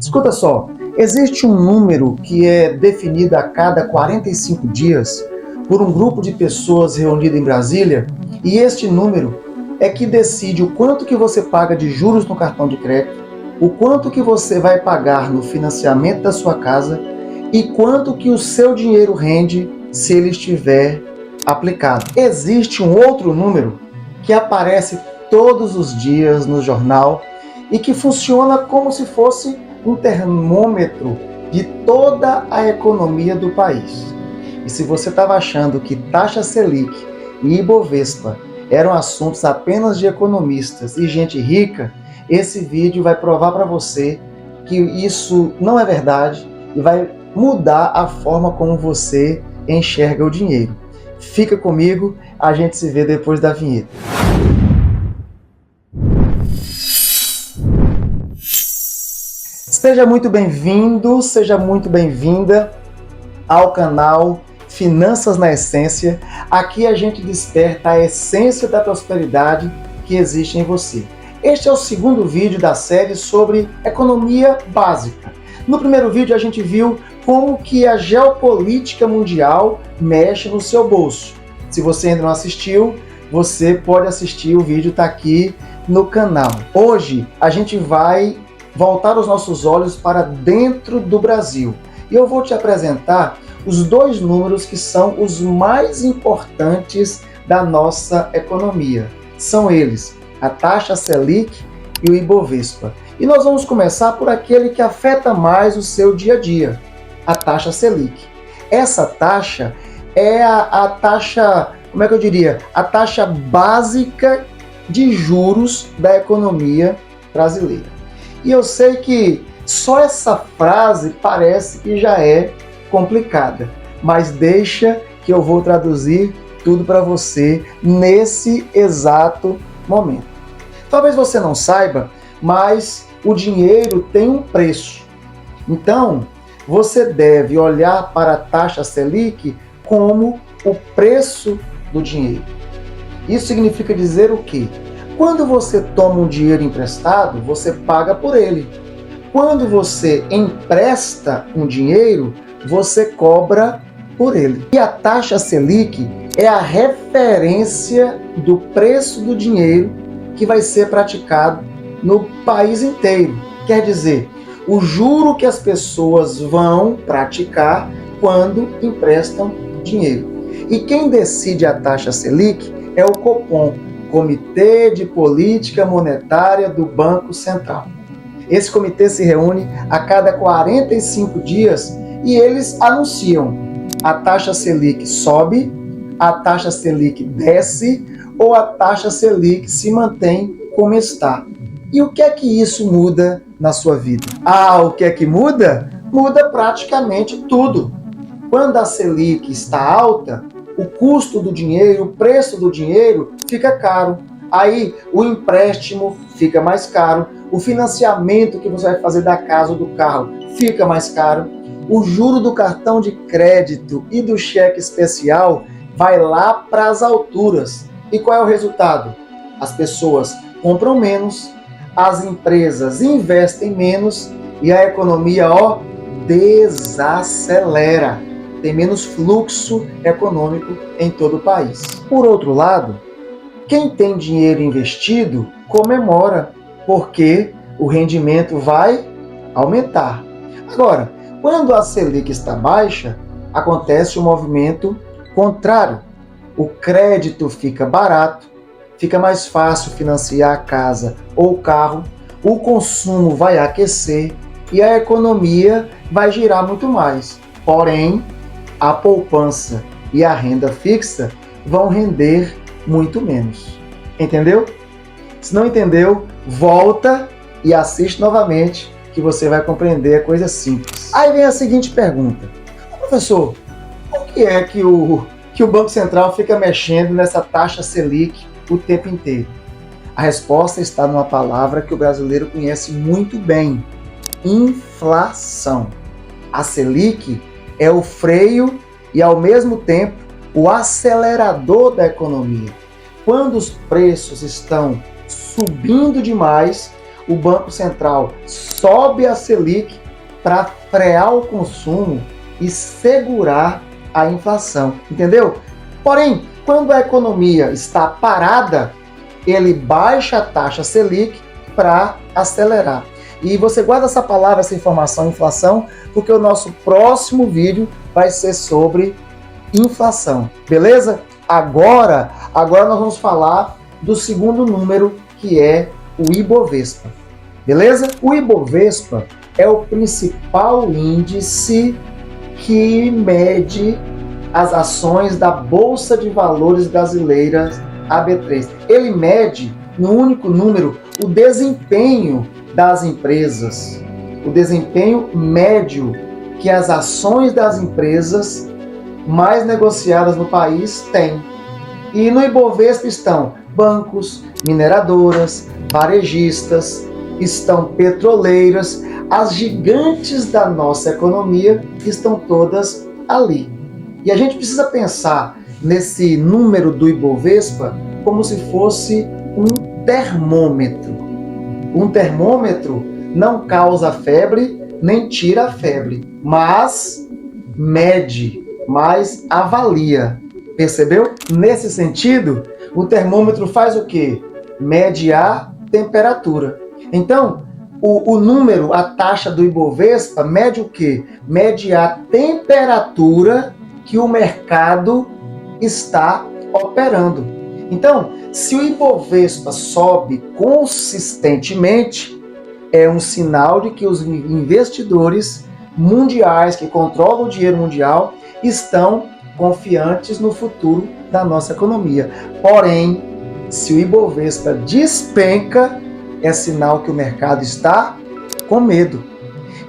Escuta só, existe um número que é definido a cada 45 dias por um grupo de pessoas reunido em Brasília, e este número é que decide o quanto que você paga de juros no cartão de crédito, o quanto que você vai pagar no financiamento da sua casa e quanto que o seu dinheiro rende se ele estiver aplicado. Existe um outro número que aparece todos os dias no jornal e que funciona como se fosse um termômetro de toda a economia do país. E se você estava achando que taxa Selic e Ibovespa eram assuntos apenas de economistas e gente rica, esse vídeo vai provar para você que isso não é verdade e vai mudar a forma como você enxerga o dinheiro. Fica comigo, a gente se vê depois da vinheta. Seja muito bem-vindo, seja muito bem-vinda ao canal Finanças na Essência. Aqui a gente desperta a essência da prosperidade que existe em você. Este é o segundo vídeo da série sobre economia básica. No primeiro vídeo a gente viu como que a geopolítica mundial mexe no seu bolso. Se você ainda não assistiu, você pode assistir, o vídeo está aqui no canal. Hoje a gente vai voltar os nossos olhos para dentro do Brasil. E eu vou te apresentar os dois números que são os mais importantes da nossa economia. São eles, a taxa Selic e o Ibovespa. E nós vamos começar por aquele que afeta mais o seu dia a dia, a taxa Selic. Essa taxa é a taxa, como é que eu diria? A taxa básica de juros da economia brasileira. E eu sei que só essa frase parece que já é complicada, mas deixa que eu vou traduzir tudo para você nesse exato momento. Talvez você não saiba, mas o dinheiro tem um preço. Então, você deve olhar para a taxa Selic como o preço do dinheiro. Isso significa dizer o quê? Quando você toma um dinheiro emprestado, você paga por ele. Quando você empresta um dinheiro, você cobra por ele. E a taxa Selic é a referência do preço do dinheiro que vai ser praticado no país inteiro. Quer dizer, o juro que as pessoas vão praticar quando emprestam dinheiro. E quem decide a taxa Selic é o Copom, Comitê de Política Monetária do Banco Central. Esse comitê se reúne a cada 45 dias e eles anunciam: a taxa Selic sobe, a taxa Selic desce ou a taxa Selic se mantém como está. E o que é que isso muda na sua vida? O que é que muda? Muda praticamente tudo. Quando a Selic está alta, o custo do dinheiro, o preço do dinheiro fica caro. Aí o empréstimo fica mais caro, o financiamento que você vai fazer da casa ou do carro fica mais caro, o juro do cartão de crédito e do cheque especial vai lá para as alturas. E qual é o resultado? As pessoas compram menos, as empresas investem menos e a economia, desacelera. Tem menos fluxo econômico em todo o país. Por outro lado, quem tem dinheiro investido comemora, porque o rendimento vai aumentar. Agora, quando a Selic está baixa, acontece um movimento contrário. O crédito fica barato, fica mais fácil financiar a casa ou o carro, o consumo vai aquecer e a economia vai girar muito mais. Porém, a poupança e a renda fixa vão render muito menos. Entendeu? Se não entendeu, volta e assiste novamente que você vai compreender a coisa simples. Aí vem a seguinte pergunta: professor, por que é que o Banco Central fica mexendo nessa taxa Selic o tempo inteiro? A resposta está numa palavra que o brasileiro conhece muito bem: inflação. A Selic é o freio e, ao mesmo tempo, o acelerador da economia. Quando os preços estão subindo demais, o Banco Central sobe a Selic para frear o consumo e segurar a inflação, entendeu? Porém, quando a economia está parada, ele baixa a taxa Selic para acelerar. E você guarda essa palavra, essa informação, inflação, porque o nosso próximo vídeo vai ser sobre inflação, beleza? Agora nós vamos falar do segundo número, que é o Ibovespa, beleza? O Ibovespa é o principal índice que mede as ações da Bolsa de Valores brasileira, a B3. Ele mede, no único número, o desempenho das empresas, o desempenho médio que as ações das empresas mais negociadas no país têm. E no Ibovespa estão bancos, mineradoras, varejistas, estão petroleiras, as gigantes da nossa economia estão todas ali. E a gente precisa pensar nesse número do Ibovespa como se fosse um termômetro. Um termômetro não causa febre, nem tira a febre, mas mede, mas avalia. Percebeu? Nesse sentido, o termômetro faz o quê? Mede a temperatura. Então, o número, a taxa do Ibovespa, mede o quê? Mede a temperatura que o mercado está operando. Então, se o Ibovespa sobe consistentemente, é um sinal de que os investidores mundiais que controlam o dinheiro mundial estão confiantes no futuro da nossa economia. Porém, se o Ibovespa despenca, é sinal que o mercado está com medo.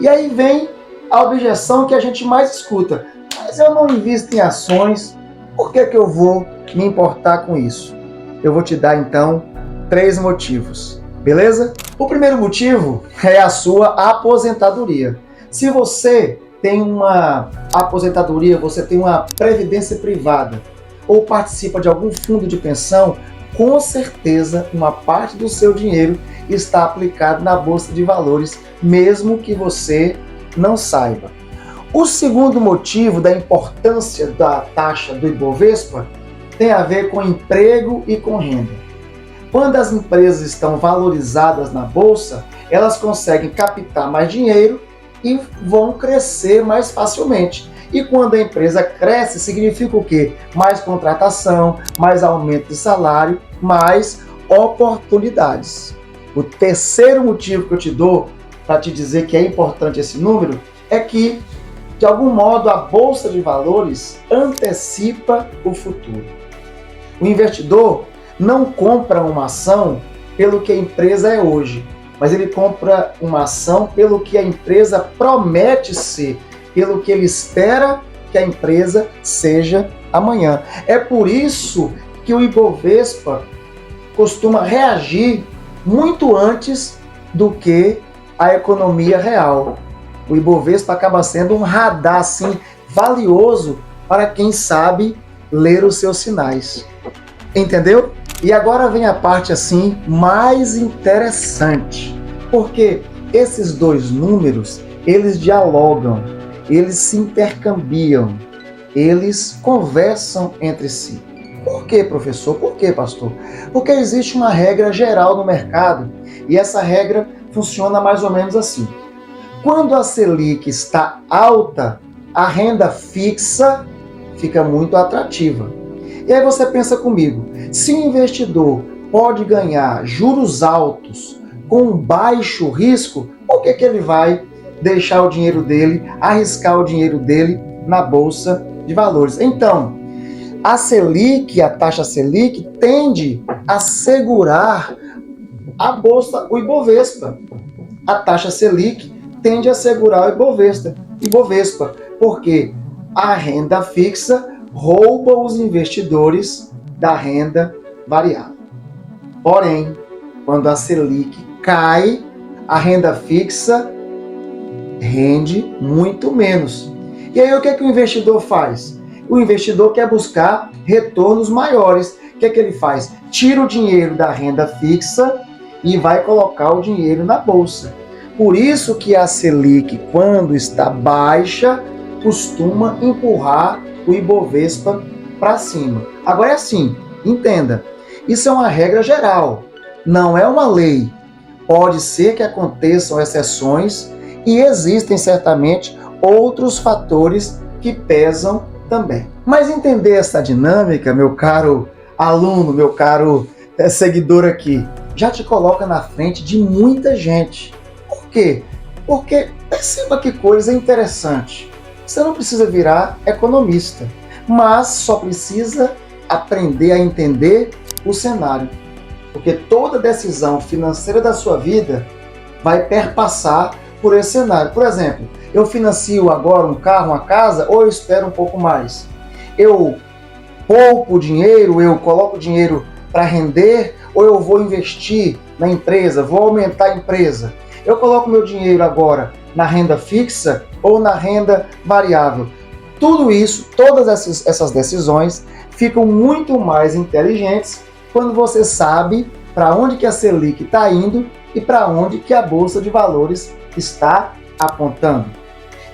E aí vem a objeção que a gente mais escuta. Mas eu não invisto em ações, por que eu vou me importar com isso? Eu vou te dar, então, 3 motivos, beleza? O primeiro motivo é a sua aposentadoria. Se você tem uma aposentadoria, você tem uma previdência privada ou participa de algum fundo de pensão, com certeza uma parte do seu dinheiro está aplicado na Bolsa de Valores, mesmo que você não saiba. O segundo motivo da importância da taxa do Ibovespa tem a ver com emprego e com renda. Quando as empresas estão valorizadas na Bolsa, elas conseguem captar mais dinheiro e vão crescer mais facilmente. E quando a empresa cresce, significa o quê? Mais contratação, mais aumento de salário, mais oportunidades. O terceiro motivo que eu te dou para te dizer que é importante esse número é que, de algum modo, a Bolsa de Valores antecipa o futuro. O investidor não compra uma ação pelo que a empresa é hoje, mas ele compra uma ação pelo que a empresa promete ser, pelo que ele espera que a empresa seja amanhã. É por isso que o Ibovespa costuma reagir muito antes do que a economia real. O Ibovespa acaba sendo um radar assim, valioso para quem sabe ler os seus sinais. Entendeu? E agora vem a parte assim mais interessante, porque esses dois números, eles dialogam, eles se intercambiam, eles conversam entre si. Por quê, professor? Por quê, pastor? Porque existe uma regra geral no mercado e essa regra funciona mais ou menos assim. Quando a Selic está alta, a renda fixa fica muito atrativa. E aí você pensa comigo, se o investidor pode ganhar juros altos com baixo risco, por que ele vai deixar o dinheiro dele, arriscar o dinheiro dele na Bolsa de Valores? Então, a Selic, a taxa Selic, tende a segurar a Bolsa, o Ibovespa. A taxa Selic tende a segurar o Ibovespa, porque a renda fixa rouba os investidores da renda variável. Porém, quando a Selic cai, a renda fixa rende muito menos. E aí o que é que o investidor faz? O investidor quer buscar retornos maiores. O que é que ele faz? Tira o dinheiro da renda fixa e vai colocar o dinheiro na bolsa. Por isso que a Selic, quando está baixa, costuma empurrar o Ibovespa para cima. Agora é assim, entenda, isso é uma regra geral, não é uma lei. Pode ser que aconteçam exceções e existem certamente outros fatores que pesam também. Mas entender essa dinâmica, meu caro aluno, meu caro seguidor aqui, já te coloca na frente de muita gente. Por quê? Porque perceba que coisa interessante. Você não precisa virar economista, mas só precisa aprender a entender o cenário. Porque toda decisão financeira da sua vida vai perpassar por esse cenário. Por exemplo, eu financio agora um carro, uma casa, ou eu espero um pouco mais? Eu poupo dinheiro, eu coloco dinheiro para render, ou eu vou investir na empresa, vou aumentar a empresa? Eu coloco meu dinheiro agora na renda fixa ou na renda variável? Tudo isso, todas essas decisões ficam muito mais inteligentes quando você sabe para onde que a Selic está indo e para onde que a Bolsa de Valores está apontando.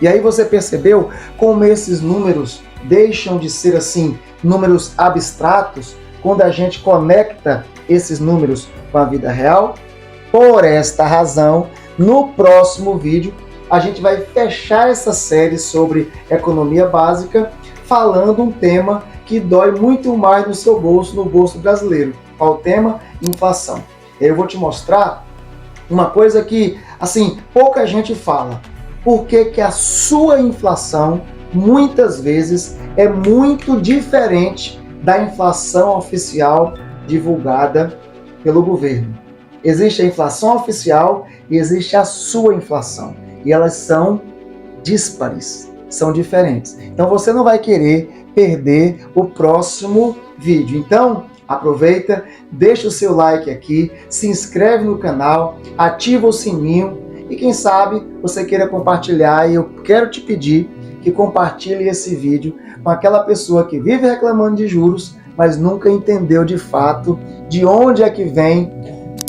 E aí você percebeu como esses números deixam de ser assim, números abstratos, quando a gente conecta esses números com a vida real? Por esta razão, no próximo vídeo, a gente vai fechar essa série sobre economia básica, falando um tema que dói muito mais no seu bolso, no bolso brasileiro. Qual o tema? Inflação. Eu vou te mostrar uma coisa que, assim, pouca gente fala. Por que que a sua inflação, muitas vezes, é muito diferente da inflação oficial divulgada pelo governo? Existe a inflação oficial e existe a sua inflação. E elas são díspares, são diferentes. Então você não vai querer perder o próximo vídeo. Então, aproveita, deixa o seu like aqui, se inscreve no canal, ativa o sininho e quem sabe você queira compartilhar, e eu quero te pedir que compartilhe esse vídeo com aquela pessoa que vive reclamando de juros, mas nunca entendeu de fato de onde é que vem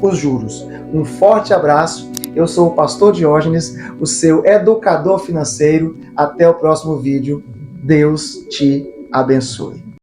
os juros. Um forte abraço, eu sou o Pastor Diógenes, o seu educador financeiro. Até o próximo vídeo. Deus te abençoe.